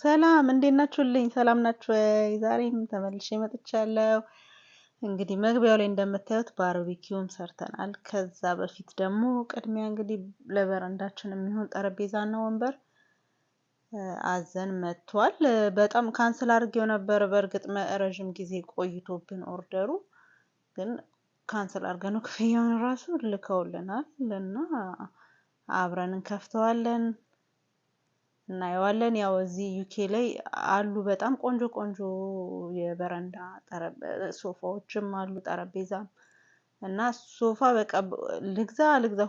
ሰላም እንዴት ናችሁልኝ? ሰላም ናችሁ ወይ? ዛሬም ተመልሼ መጥቻለሁ። እንግዲህ መግቢያው ላይ እንደምታዩት ባርቢኪውም ሰርተናል። ከዛ በፊት ደግሞ ቅድሚያ እንግዲህ ለበረንዳችን የሚሆን ጠረጴዛና ወንበር አዘን መጥቷል። በጣም ካንስል አድርጌው ነበር። በእርግጥ ረዥም ጊዜ ቆይቶብን ኦርደሩ ግን ካንስል አድርገነው ክፍያውን ራሱ ልከውልናል እና አብረን እንከፍተዋለን እናየዋለን። ያው እዚህ ዩኬ ላይ አሉ በጣም ቆንጆ ቆንጆ የበረንዳ ሶፋዎችም አሉ ጠረጴዛም እና ሶፋ በቃ ልግዛ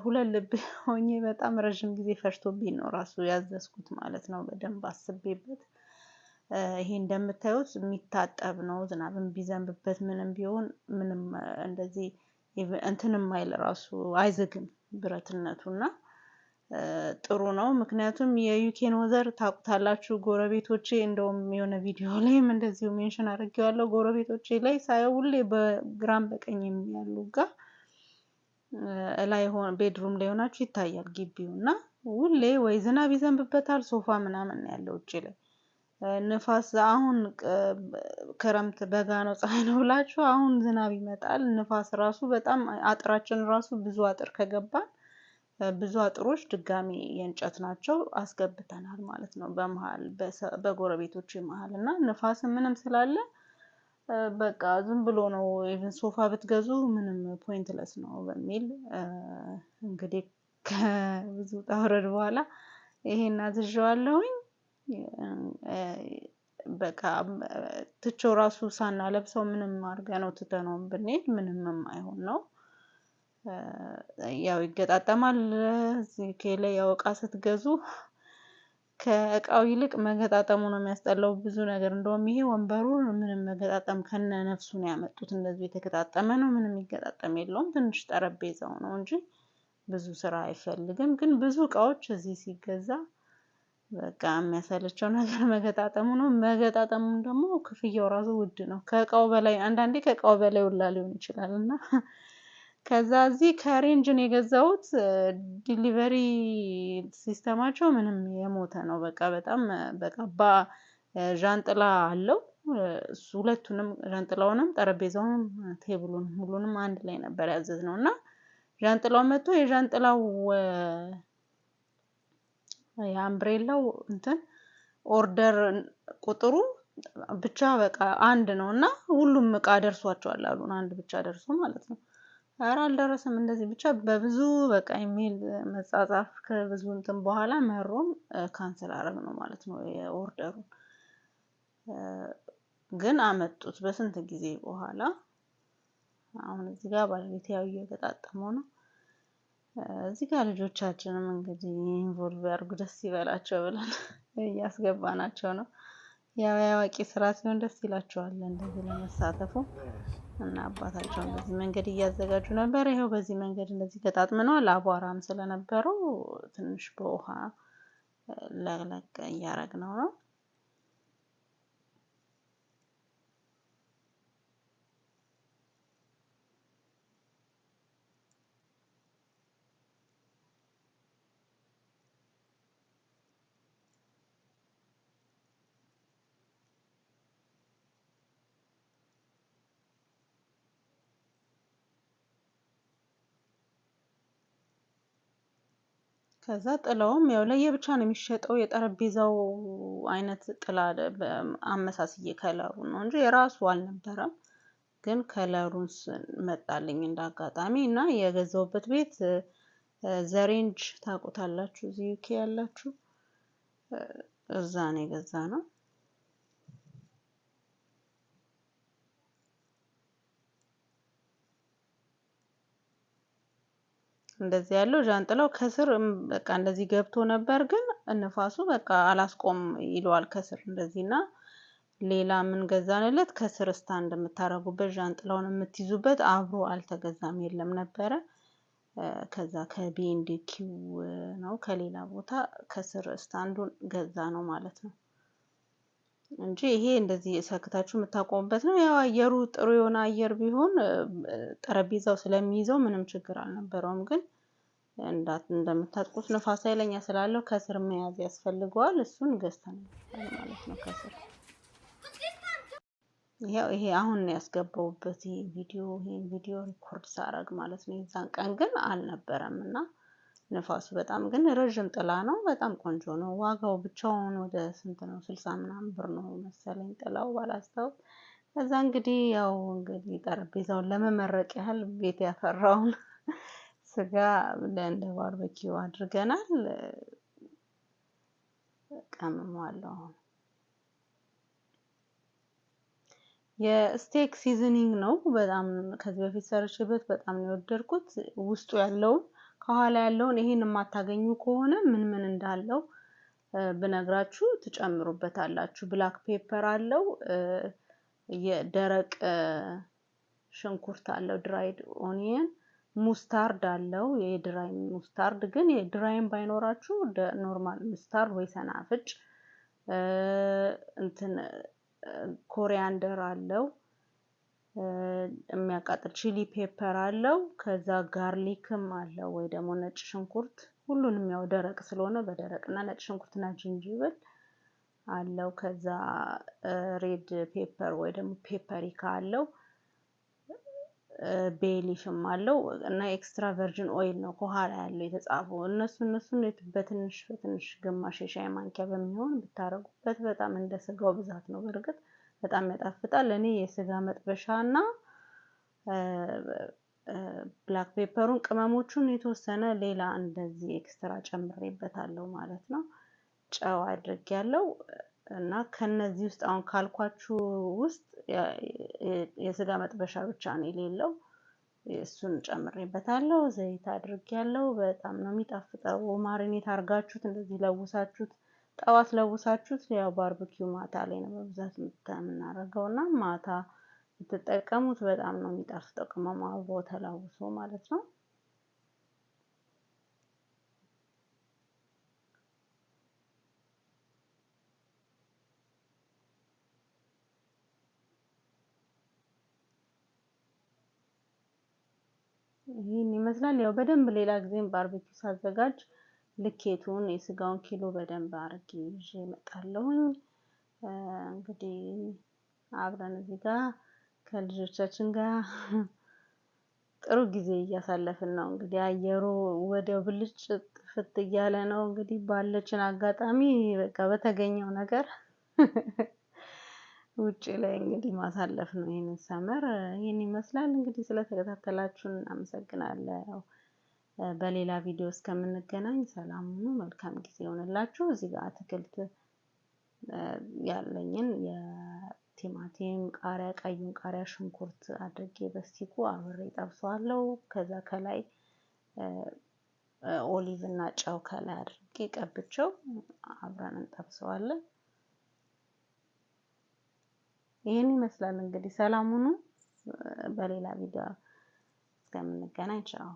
ሁለት ልብ ሆኜ በጣም ረዥም ጊዜ ፈጅቶብኝ ነው ራሱ ያዘዝኩት ማለት ነው። በደንብ አስቤበት ይሄ እንደምታዩት የሚታጠብ ነው። ዝናብም ቢዘንብበት ምንም ቢሆን ምንም እንደዚህ እንትንም አይል ራሱ አይዝግም ብረትነቱና ጥሩ ነው። ምክንያቱም የዩኬን ወዘር ታውቁታላችሁ። ጎረቤቶቼ እንደውም የሆነ ቪዲዮ ላይም እንደዚሁ ሜንሽን አድርጌዋለሁ። ጎረቤቶቼ ላይ ሳየው ሁሌ በግራም በቀኝም ያሉ ጋር ላይ ቤድሩም ላይ ሆናችሁ ይታያል ግቢው እና ሁሌ ወይ ዝናብ ይዘንብበታል ሶፋ ምናምን ያለው ውጪ ላይ ንፋስ አሁን ክረምት በጋ ነው ፀሐይ ነው ብላችሁ አሁን ዝናብ ይመጣል። ንፋስ ራሱ በጣም አጥራችን ራሱ ብዙ አጥር ከገባን ብዙ አጥሮች ድጋሚ የእንጨት ናቸው አስገብተናል ማለት ነው። በመሃል በጎረቤቶቼ መሃል እና ንፋስ ምንም ስላለ በቃ ዝም ብሎ ነው ኢቭን ሶፋ ብትገዙ ምንም ፖይንትለስ ነው በሚል እንግዲህ ከብዙ ጣውረድ በኋላ ይሄን አዝዤዋለሁኝ። በቃ ትቼው ራሱ ሳናለብሰው ምንም አድርገነው ትተነው ብንሄድ ምንም የማይሆን ነው። ያው ይገጣጠማል። እዚህ ከሌላ ያው እቃ ስትገዙ ከእቃው ይልቅ መገጣጠሙ ነው የሚያስጠላው ብዙ ነገር። እንደውም ይሄ ወንበሩ ምንም መገጣጠም ከነ ነፍሱ ነው ያመጡት። እንደዚህ የተገጣጠመ ነው ምንም የሚገጣጠም የለውም። ትንሽ ጠረጴዛው ነው እንጂ ብዙ ስራ አይፈልግም። ግን ብዙ እቃዎች እዚህ ሲገዛ በቃ የሚያሰለቸው ነገር መገጣጠሙ ነው። መገጣጠሙም ደግሞ ክፍያው ራሱ ውድ ነው። ከእቃው በላይ አንዳንዴ ከእቃው በላይ ውላ ሊሆን ይችላል እና ከዛ እዚህ ከሬንጅ ነው የገዛሁት። ዲሊቨሪ ሲስተማቸው ምንም የሞተ ነው። በቃ በጣም በቃ ዣንጥላ አለው። እሱ ሁለቱንም ዣንጥላውንም ጠረጴዛውንም ቴብሉንም ሁሉንም አንድ ላይ ነበር ያዘዝነው እና ዣንጥላው መጥቶ የዣንጥላው የአምብሬላው እንትን ኦርደር ቁጥሩ ብቻ በቃ አንድ ነው እና ሁሉም እቃ ደርሷቸዋል አሉን። አንድ ብቻ ደርሶ ማለት ነው። ኧረ አልደረሰም እንደዚህ ብቻ በብዙ በቃ ኢሜል መጻጻፍ ከብዙ እንትን በኋላ መሮም ካንስል አደረግነው ማለት ነው የኦርደሩን። ግን አመጡት በስንት ጊዜ በኋላ። አሁን እዚህ ጋር ባለቤቴ ያው እየገጣጠመው ነው። እዚህ ጋር ልጆቻችንም እንግዲህ ኢንቮልቭ ያድርጉ ደስ ይበላቸው ብለን እያስገባናቸው ነው። ያው ያዋቂ ስራ ሲሆን ደስ ይላቸዋል እንደዚህ ለመሳተፉ እና አባታቸው በዚህ መንገድ እያዘጋጁ ነበር። ይሄው በዚህ መንገድ እንደዚህ ገጣጥመነዋል። አቧራም ስለነበረው ትንሽ በውሃ ለቅለቅ እያደረግነው ነው። ከዛ ጥላውም ያው ለየብቻ ነው የሚሸጠው። የጠረጴዛው አይነት ጥላ አመሳስዬ ከለሩ ነው እንጂ የራሱ አልነበረም። ግን ከለሩን መጣልኝ እንዳጋጣሚ እና የገዛውበት ቤት ዘሬንጅ ታውቁታላችሁ እዚህ ዩኬ ያላችሁ እዛ ነው የገዛነው። እንደዚህ ያለው ዣንጥላው ከስር በቃ እንደዚህ ገብቶ ነበር። ግን ንፋሱ በቃ አላስቆም ይለዋል ከስር እንደዚህና ሌላ ምን ገዛንለት ከስር ስታንድ የምታረጉበት ዣንጥላውን የምትይዙበት አብሮ አልተገዛም የለም ነበረ። ከዛ ከቢኤንዲኪው ነው ከሌላ ቦታ ከስር ስታንዱን ገዛ ነው ማለት ነው። እንጂ ይሄ እንደዚህ ሰክታችሁ የምታቆሙበት ነው። ያው አየሩ ጥሩ የሆነ አየር ቢሆን ጠረጴዛው ስለሚይዘው ምንም ችግር አልነበረውም። ግን እንደምታውቁት ንፋስ ኃይለኛ ስላለው ከስር መያዝ ያስፈልገዋል። እሱን ገዝተን ማለት ነው ከስር። ይሄ አሁን ነው ያስገባውበት ይሄን ቪዲዮ ሪኮርድ ሳረግ ማለት ነው። የዛን ቀን ግን አልነበረም እና ንፋሱ በጣም ግን ረጅም ጥላ ነው። በጣም ቆንጆ ነው። ዋጋው ብቻውን ወደ ስንት ነው? 60 ምናምን ብር ነው መሰለኝ ጥላው ባላስታውስ። ከዛ እንግዲህ ጠረጴዛውን ለመመረቅ ያህል ቤት ያፈራውን ስጋ እንደ ባርበኪው አድርገናል። ቀምሟለሁ። የስቴክ ሲዝኒንግ ነው። በጣም ከዚህ በፊት ሰርቼበት በጣም ነው የወደድኩት። ውስጡ ያለውን ከኋላ ያለውን ይሄን የማታገኙ ከሆነ ምን እንዳለው ብነግራችሁ ትጨምሩበታላችሁ። ብላክ ፔፐር አለው፣ የደረቅ ሽንኩርት አለው፣ ድራይድ ኦኒየን፣ ሙስታርድ አለው። የድራይ ሙስታርድ ግን የድራይም ባይኖራችሁ ኖርማል ሙስታርድ ወይ ሰናፍጭ ኮሪያንደር አለው፣ የሚያቃጥል ቺሊ ፔፐር አለው። ከዛ ጋርሊክም አለው ወይ ደግሞ ነጭ ሽንኩርት። ሁሉንም ያው ደረቅ ስለሆነ በደረቅና ነጭ ሽንኩርትና ጅንጅብል አለው። ከዛ ሬድ ፔፐር ወይ ደግሞ ፔፐሪካ አለው። ቤሊሽም አለው እና ኤክስትራ ቨርጂን ኦይል ነው ከኋላ ያለው የተጻፈው። እነሱን በትንሽ ግማሽ የሻይ ማንኪያ በሚሆን ብታረጉበት በጣም እንደ ስጋው ብዛት ነው። በርግጥ በጣም ያጣፍጣል። እኔ የስጋ መጥበሻ እና ብላክ ፔፐሩን ቅመሞቹን የተወሰነ ሌላ እንደዚህ ኤክስትራ ጨምሬበታለሁ ማለት ነው። ጨው አድርጌያለሁ እና ከነዚህ ውስጥ አሁን ካልኳችሁ ውስጥ የስጋ መጥበሻ ብቻ ነው የሌለው። እሱን ጨምሬበታለሁ። ዘይት አድርጌያለሁ። በጣም ነው የሚጣፍጠው። ማሪኔት አርጋችሁት እንደዚህ ለውሳችሁት ጠዋት ለውሳችሁት ያው ባርቢኪው ማታ ላይ ነው በብዛት የምናደርገው እና ማታ ብትጠቀሙት በጣም ነው የሚጣፍጠው። ቅመሙ አብሮ ተላውሶ ማለት ነው። ይህን ይመስላል። ያው በደንብ ሌላ ጊዜም ባርቢኪው ሳዘጋጅ ልኬቱን የስጋውን ኪሎ በደንብ አርጌ ይዤ እመጣለሁኝ። እንግዲህ አብረን እዚህ ጋር ከልጆቻችን ጋር ጥሩ ጊዜ እያሳለፍን ነው። እንግዲህ አየሩ ወዲያው ብልጭ ጥፍት እያለ ነው። እንግዲህ ባለችን አጋጣሚ በቃ በተገኘው ነገር ውጪ ላይ እንግዲህ ማሳለፍ ነው ይሄንን ሰመር። ይሄን ይመስላል እንግዲህ ስለተከታተላችሁን አመሰግናለሁ። በሌላ ቪዲዮ እስከምንገናኝ ሰላም ሁኑ። መልካም ጊዜ ይሆንላችሁ። እዚህ ጋር አትክልት ያለኝን የቲማቲም፣ ቃሪያ፣ ቀዩን ቃሪያ፣ ሽንኩርት አድርጌ በስቲኩ አብሬ ጠብሰዋለሁ። ከዛ ከላይ ኦሊቭ እና ጨው ከላይ አድርጌ ቀብቼው አብረን እንጠብሰዋለን። ይሄን ይመስላል እንግዲህ። ሰላም ሁኑ። በሌላ ቪዲዮ እስከምንገናኝ ቻው።